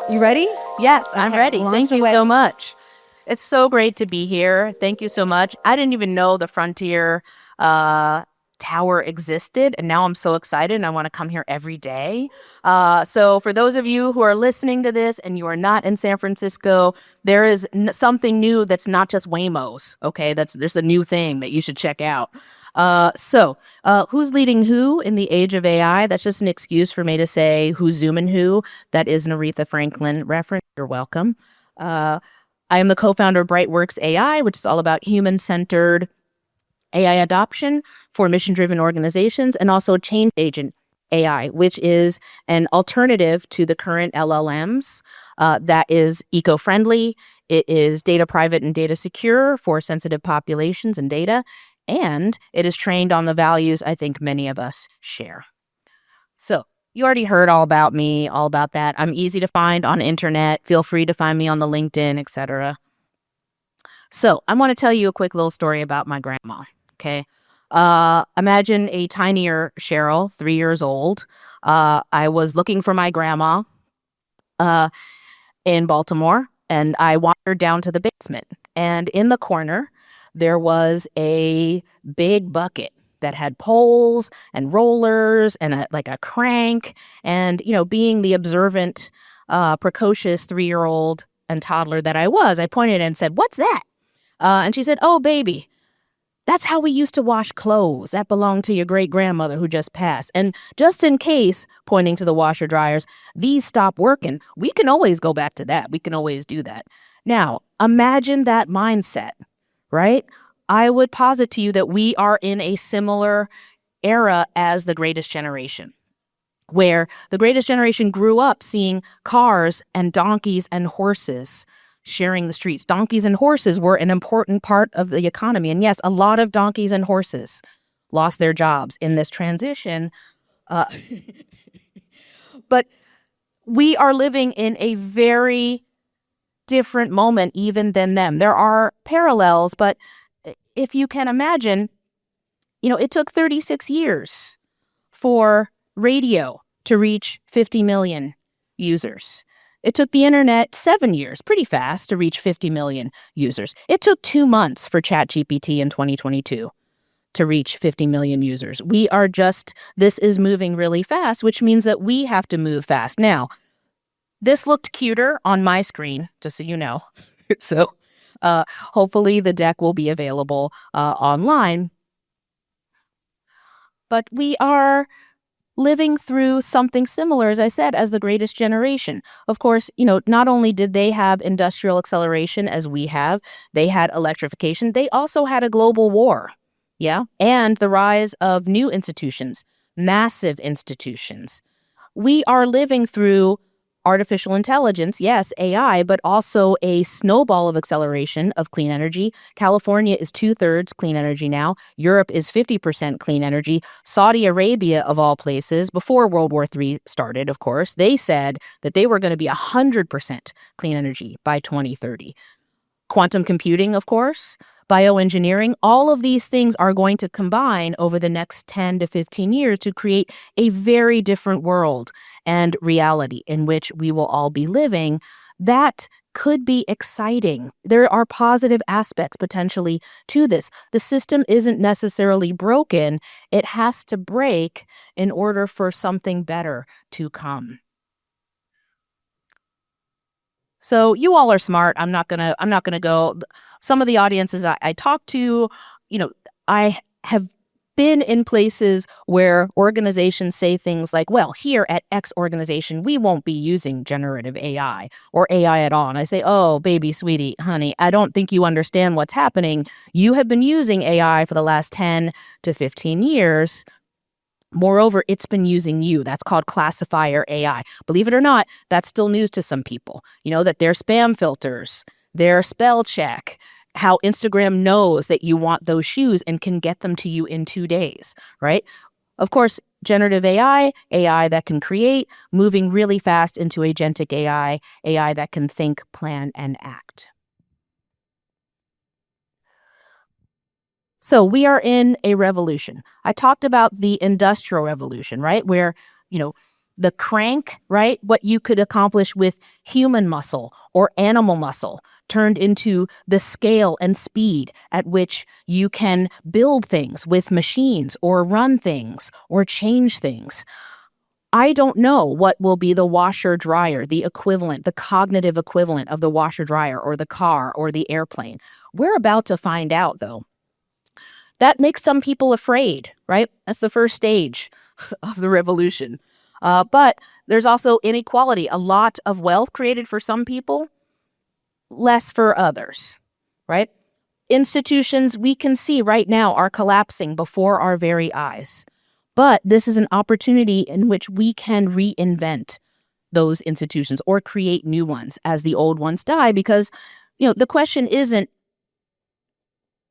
You ready? Yes, I'm Okay, ready. launch Thank you away. so much. It's so great to be here. Thank you so much. I didn't even know the Frontier Tower existed, and now I'm so excited and I want to come here every day. So for those of you who are listening to this and you are not in San Francisco, there is something new that's not just Waymo's, okay? There's a new thing that you should check out. Who's leading who in the age of AI? That's just an excuse for me to say who's zooming who. That is an Aretha Franklin reference. You're welcome. I am the co-founder of Brightworks AI, which is all about human-centered AI adoption for mission-driven organizations, and also change agent AI, which is an alternative to the current LLMs that is eco-friendly. It is data private and data secure for sensitive populations and data, and it is trained on the values I think many of us share. So you already heard all about me, all about that. I'm easy to find on internet. Feel free to find me on the LinkedIn, etc. So I want to tell you a quick little story about my grandma, okay? Imagine a tinier Cheryl, 3 years old. I was looking for my grandma in Baltimore, and I wandered down to the basement. And in the corner, there was a big bucket that had poles and rollers and a crank. And, being the observant, precocious 3-year-old and toddler that I was, I pointed and said, "What's that?" And she said, "Oh, baby, that's how we used to wash clothes. That belonged to your great-grandmother who just passed. And just in case," pointing to the washer dryers, "these stop working, we can always go back to that. We can always do that." Now, imagine that mindset, right? I would posit to you that we are in a similar era as the greatest generation, where the greatest generation grew up seeing cars and donkeys and horses sharing the streets. Donkeys and horses were an important part of the economy. And yes, a lot of donkeys and horses lost their jobs in this transition. But we are living in a very different moment even than them. There are parallels, but if you can imagine, it took 36 years for radio to reach 50 million users. It took the internet 7 years, pretty fast, to reach 50 million users. It took 2 months for ChatGPT in 2022 to reach 50 million users. This is moving really fast, which means that we have to move fast. Now, this looked cuter on my screen, just so you know. So hopefully the deck will be available online. But we are living through something similar, as I said, as the greatest generation. Of course, not only did they have industrial acceleration as we have, they had electrification, they also had a global war, yeah, and the rise of new institutions, massive institutions. We are living through artificial intelligence, yes, AI, but also a snowball of acceleration of clean energy. California is 2/3 clean energy now. Europe is 50% clean energy. Saudi Arabia, of all places, before World War III started, of course, they said that they were going to be 100% clean energy by 2030. Quantum computing, of course, bioengineering, all of these things are going to combine over the next 10 to 15 years to create a very different world and reality in which we will all be living. That could be exciting. There are positive aspects potentially to this. The system isn't necessarily broken. It has to break in order for something better to come. So you all are smart. I'm not gonna go. Some of the audiences I talk to, I have been in places where organizations say things like, "Well, here at X organization, we won't be using generative AI or AI at all." And I say, "Oh, baby, sweetie, honey, I don't think you understand what's happening. You have been using AI for the last 10 to 15 years. Moreover, it's been using you." That's called classifier AI. Believe it or not, that's still news to some people. That their spam filters, their spell check, how Instagram knows that you want those shoes and can get them to you in 2 days, right? Of course, generative AI that can create, moving really fast into agentic AI that can think, plan, and act. So we are in a revolution. I talked about the Industrial Revolution, right? Where, the crank, right? What you could accomplish with human muscle or animal muscle turned into the scale and speed at which you can build things with machines or run things or change things. I don't know what will be the washer dryer, the equivalent, the cognitive equivalent of the washer dryer or the car or the airplane. We're about to find out, though. That makes some people afraid, right? That's the first stage of the revolution. But there's also inequality, a lot of wealth created for some people, less for others, right? Institutions we can see right now are collapsing before our very eyes. But this is an opportunity in which we can reinvent those institutions or create new ones as the old ones die, because, the question isn't,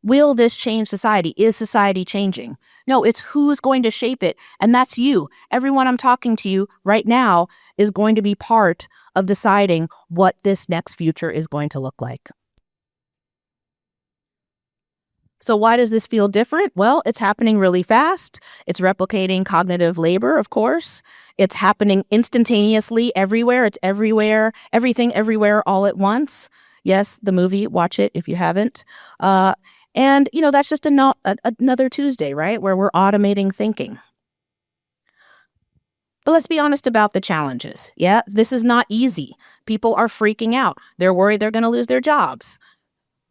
will this change society? Is society changing? No, it's who's going to shape it. And that's you. Everyone I'm talking to you right now is going to be part of deciding what this next future is going to look like. So why does this feel different? Well, it's happening really fast. It's replicating cognitive labor, of course. It's happening instantaneously everywhere. It's everywhere, everything everywhere all at once. Yes, the movie, watch it if you haven't. And that's just another Tuesday, right, where we're automating thinking. But let's be honest about the challenges. Yeah, this is not easy. People are freaking out. They're worried they're going to lose their jobs.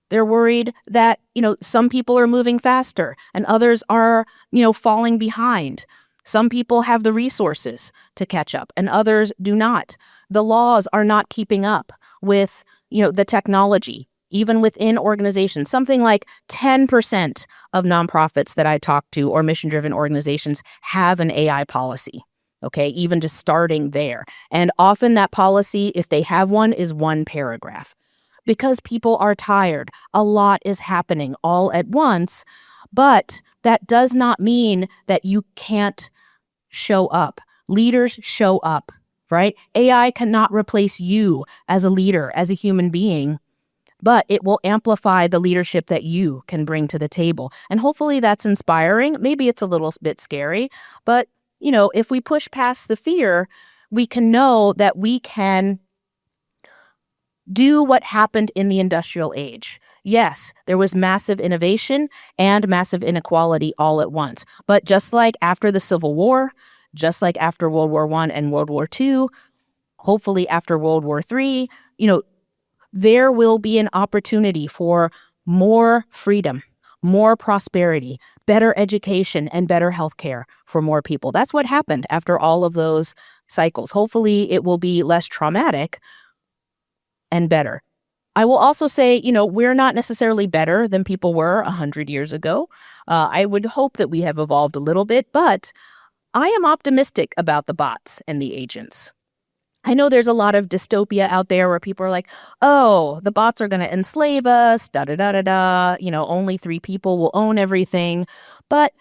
They're worried that, some people are moving faster and others are, falling behind. Some people have the resources to catch up and others do not. The laws are not keeping up with, the technology, even within organizations. Something like 10% of nonprofits that I talk to or mission-driven organizations have an AI policy. Okay, even just starting there. And often that policy, if they have one, is one paragraph. Because people are tired. A lot is happening all at once, but that does not mean that you can't show up. Leaders show up, right? AI cannot replace you as a leader, as a human being, but it will amplify the leadership that you can bring to the table. And hopefully that's inspiring. Maybe it's a little bit scary, but if we push past the fear, we can know that we can do what happened in the industrial age. Yes, there was massive innovation and massive inequality all at once. But just like after the Civil War, just like after World War I and World War II, hopefully after World War III, there will be an opportunity for more freedom, more prosperity, better education, and better healthcare for more people. That's what happened after all of those cycles. Hopefully it will be less traumatic and better. I will also say, we're not necessarily better than people were 100 years ago. I would hope that we have evolved a little bit, but I am optimistic about the bots and the agents. I know there's a lot of dystopia out there where people are like, oh, the bots are going to enslave us, da-da-da-da-da, only 3 people will own everything. But,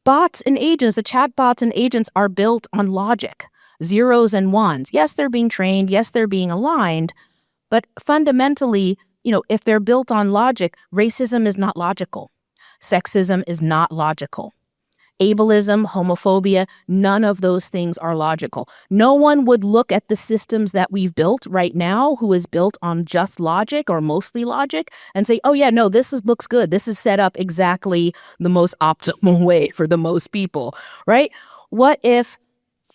bots and agents, the chat bots and agents are built on logic. Zeros and ones. Yes, they're being trained. Yes, they're being aligned. But fundamentally, if they're built on logic, racism is not logical. Sexism is not logical. Ableism, homophobia, none of those things are logical. No one would look at the systems that we've built right now who is built on just logic or mostly logic and say, oh yeah, no, looks good. This is set up exactly the most optimal way for the most people, right? What if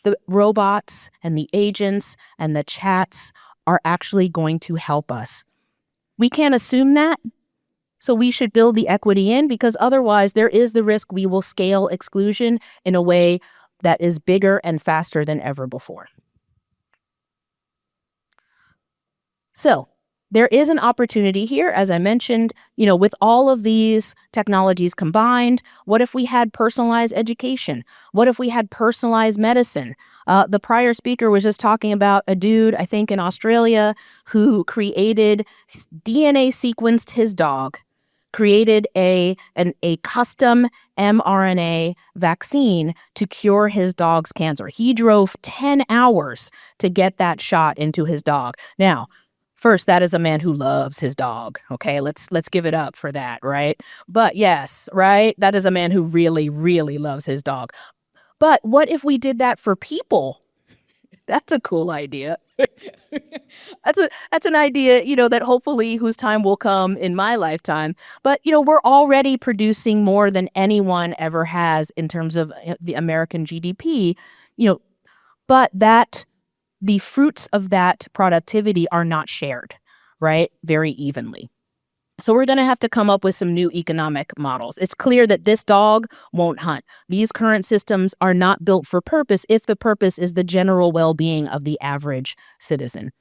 the robots and the agents and the chats are actually going to help us? We can't assume that. So we should build the equity in, because otherwise there is the risk we will scale exclusion in a way that is bigger and faster than ever before. So there is an opportunity here, as I mentioned, with all of these technologies combined. What if we had personalized education? What if we had personalized medicine? The prior speaker was just talking about a dude, I think in Australia, who created DNA sequenced his dog, created a custom mRNA vaccine to cure his dog's cancer. He drove 10 hours to get that shot into his dog. Now, first, that is a man who loves his dog. Okay, let's give it up for that, right? But yes, right, that is a man who really, really loves his dog. But what if we did that for people? That's a cool idea. That's an idea, that hopefully whose time will come in my lifetime. But, we're already producing more than anyone ever has in terms of the American GDP, but the fruits of that productivity are not shared, right? Very evenly. So we're going to have to come up with some new economic models. It's clear that this dog won't hunt. These current systems are not built for purpose if the purpose is the general well-being of the average citizen.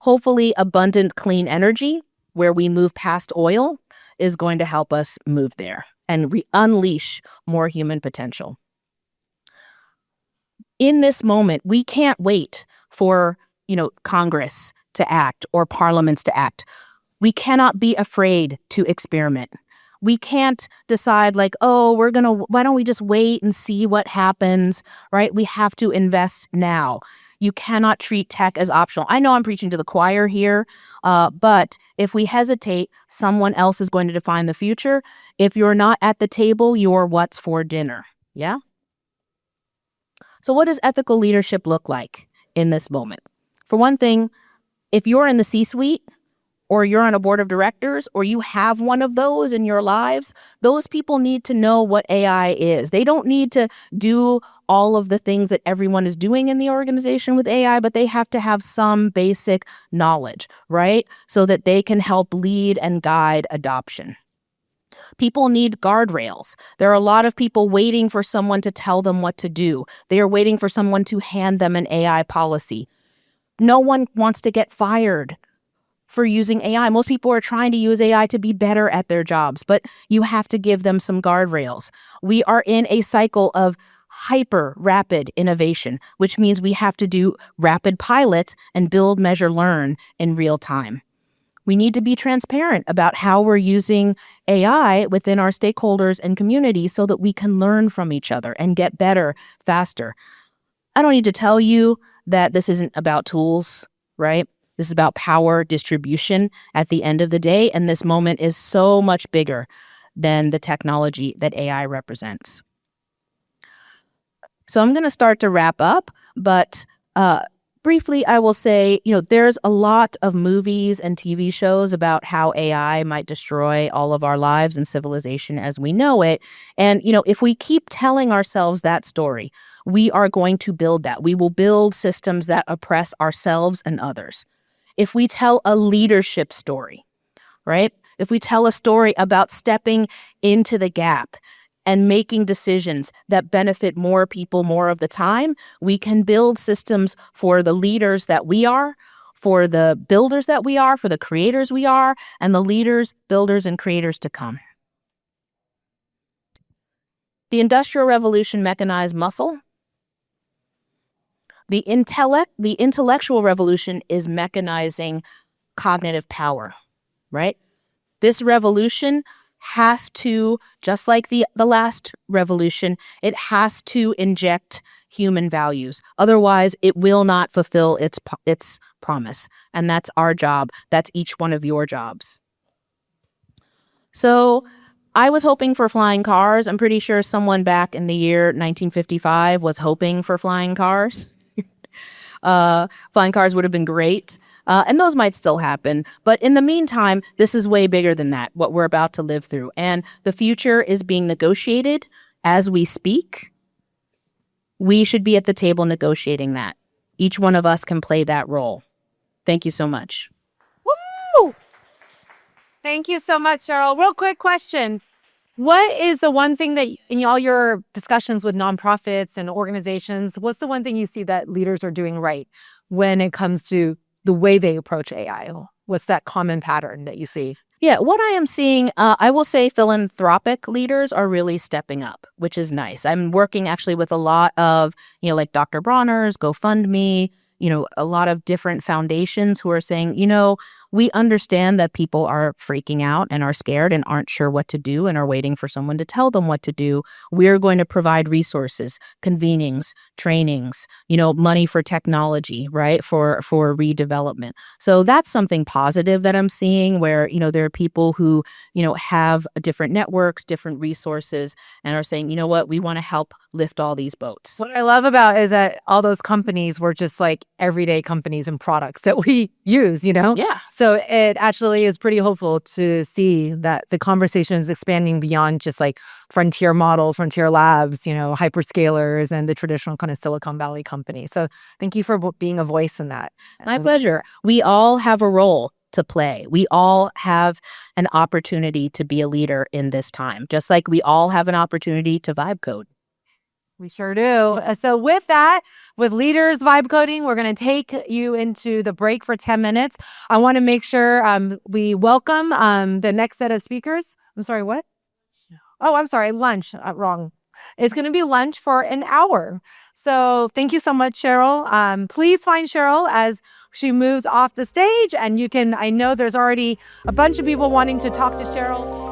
Hopefully, abundant clean energy, where we move past oil, is going to help us move there and unleash more human potential. In this moment, we can't wait for, Congress to act or parliaments to act. We cannot be afraid to experiment. We can't decide why don't we just wait and see what happens, right? We have to invest now. You cannot treat tech as optional. I know I'm preaching to the choir here, but if we hesitate, someone else is going to define the future. If you're not at the table, you're what's for dinner. Yeah? So what does ethical leadership look like in this moment? For one thing, if you're in the C-suite, or you're on a board of directors, or you have one of those in your lives, those people need to know what AI is. They don't need to do all of the things that everyone is doing in the organization with AI, but they have to have some basic knowledge, right? So that they can help lead and guide adoption. People need guardrails. There are a lot of people waiting for someone to tell them what to do. They are waiting for someone to hand them an AI policy. No one wants to get fired for using AI. Most people are trying to use AI to be better at their jobs, but you have to give them some guardrails. We are in a cycle of hyper rapid innovation, which means we have to do rapid pilots and build, measure, learn in real time. We need to be transparent about how we're using AI within our stakeholders and communities so that we can learn from each other and get better faster. I don't need to tell you that this isn't about tools, right? This is about power distribution at the end of the day, and this moment is so much bigger than the technology that AI represents. So I'm going to start to wrap up, but briefly, I will say, there's a lot of movies and TV shows about how AI might destroy all of our lives and civilization as we know it. And, if we keep telling ourselves that story, we are going to build that. We will build systems that oppress ourselves and others. If we tell a leadership story, right? If we tell a story about stepping into the gap and making decisions that benefit more people more of the time, we can build systems for the leaders that we are, for the builders that we are, for the creators we are, and the leaders, builders, and creators to come. The Industrial Revolution mechanized muscle. The intellectual revolution is mechanizing cognitive power, right? This revolution has to, just like the last revolution, it has to inject human values. Otherwise, it will not fulfill its promise. And that's our job. That's each one of your jobs. So I was hoping for flying cars. I'm pretty sure someone back in the year 1955 was hoping for flying cars. Flying cars would have been great, and those might still happen. But in the meantime, this is way bigger than that, what we're about to live through. And the future is being negotiated as we speak. We should be at the table negotiating that. Each one of us can play that role. Thank you so much. Woo! Thank you so much, Cheryl. Real quick question. What is the one thing that in all your discussions with nonprofits and organizations, what's the one thing you see that leaders are doing right when it comes to the way they approach AI? What's that common pattern that you see? Yeah, what I am seeing, I will say philanthropic leaders are really stepping up, which is nice. I'm working actually with a lot of, like Dr. Bronner's, GoFundMe, a lot of different foundations who are saying, we understand that people are freaking out and are scared and aren't sure what to do and are waiting for someone to tell them what to do. We're going to provide resources, convenings, trainings, money for technology, right? For redevelopment. So that's something positive that I'm seeing where, there are people who, have different networks, different resources, and are saying, you know what, we want to help lift all these boats. What I love about is that all those companies were just like everyday companies and products that we use, Yeah. So it actually is pretty hopeful to see that the conversation is expanding beyond just like frontier models, frontier labs, hyperscalers and the traditional kind of Silicon Valley company. So thank you for being a voice in that. My pleasure. We all have a role to play. We all have an opportunity to be a leader in this time, just like we all have an opportunity to vibe code. We sure do. So with that, with leaders vibe coding, we're going to take you into the break for 10 minutes. I want to make sure we welcome the next set of speakers. I'm sorry, what? Oh, I'm sorry, lunch. Wrong. It's going to be lunch for an hour. So thank you so much, Cheryl. Please find Cheryl as she moves off the stage. And I know there's already a bunch of people wanting to talk to Cheryl.